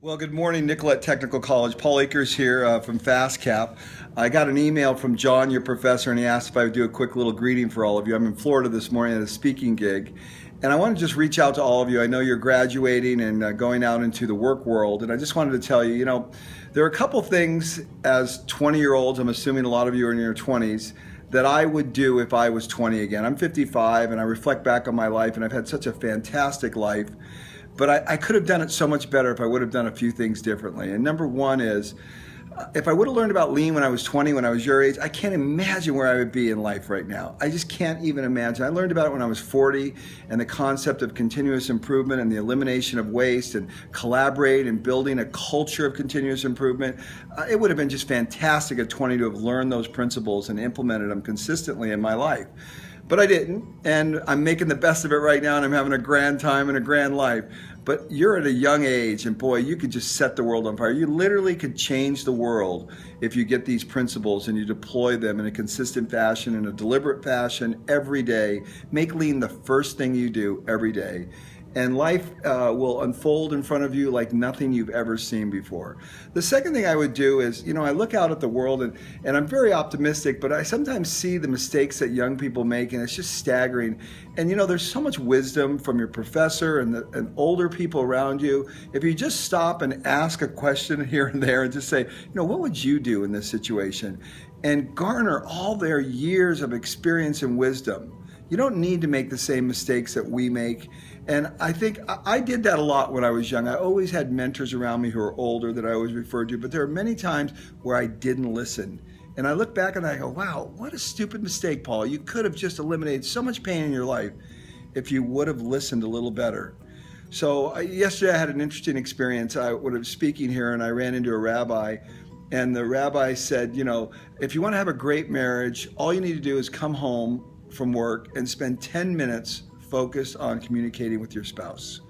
Well, good morning, Nicolet Technical College. Paul Akers here from FastCap. I got an email from John, your professor, and he asked if I would do a quick little greeting for all of you. I'm in Florida this morning at a speaking gig, and I want to just reach out to all of you. I know you're graduating and going out into the work world, and I just wanted to tell you, there are a couple things as 20-year-olds, I'm assuming a lot of you are in your 20s, that I would do if I was 20 again. I'm 55, and I reflect back on my life, and I've had such a fantastic life. But I could have done it so much better if I would have done a few things differently. And number one is, if I would have learned about lean when I was 20, when I was your age, I can't imagine where I would be in life right now. I just can't even imagine. I learned about it when I was 40, and the concept of continuous improvement and the elimination of waste and collaborate and building a culture of continuous improvement. It would have been just fantastic at 20 to have learned those principles and implemented them consistently in my life. But I didn't, and I'm making the best of it right now, and I'm having a grand time and a grand life. But you're at a young age, and boy, you could just set the world on fire. You literally could change the world if you get these principles and you deploy them in a consistent fashion, in a deliberate fashion, every day. Make lean the first thing you do every day. And life will unfold in front of you like nothing you've ever seen before. The second thing I would do is, I look out at the world and I'm very optimistic, but I sometimes see the mistakes that young people make, and it's just staggering. And there's so much wisdom from your professor and older people around you. If you just stop and ask a question here and there and just say, what would you do in this situation? And garner all their years of experience and wisdom. You don't need to make the same mistakes that we make. And I think I did that a lot when I was young. I always had mentors around me who were older that I always referred to, but there are many times where I didn't listen. And I look back and I go, wow, what a stupid mistake, Paul. You could have just eliminated so much pain in your life if you would have listened a little better. So yesterday I had an interesting experience. I was speaking here and I ran into a rabbi. And the rabbi said, if you want to have a great marriage, all you need to do is come home from work and spend 10 minutes focused on communicating with your spouse.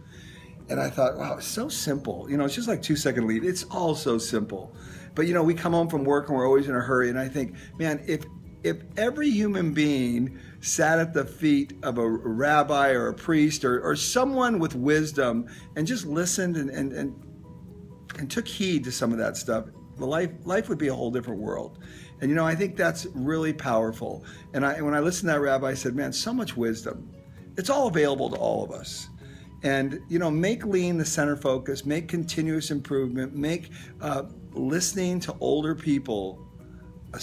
And I thought, wow, it's so simple. It's just like 2-second lead. It's all so simple. But we come home from work and we're always in a hurry. And I think, man, if every human being sat at the feet of a rabbi or a priest or someone with wisdom and just listened and took heed to some of that stuff, life would be a whole different world. And I think that's really powerful. And when I listened to that rabbi, I said, man, so much wisdom. It's all available to all of us. And make lean the center focus, make continuous improvement, make listening to older people a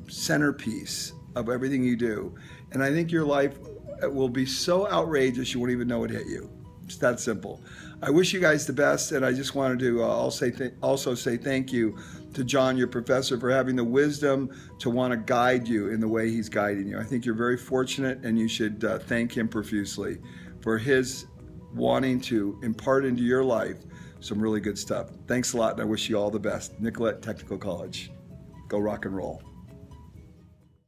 centerpiece of everything you do. And I think your life will be so outrageous you won't even know it hit you. It's that simple. I wish you guys the best, and I just wanted to also say thank you to John, your professor, for having the wisdom to want to guide you in the way he's guiding you. I think you're very fortunate, and you should thank him profusely for his wanting to impart into your life some really good stuff. Thanks a lot, and I wish you all the best. Nicolet Technical College. Go rock and roll.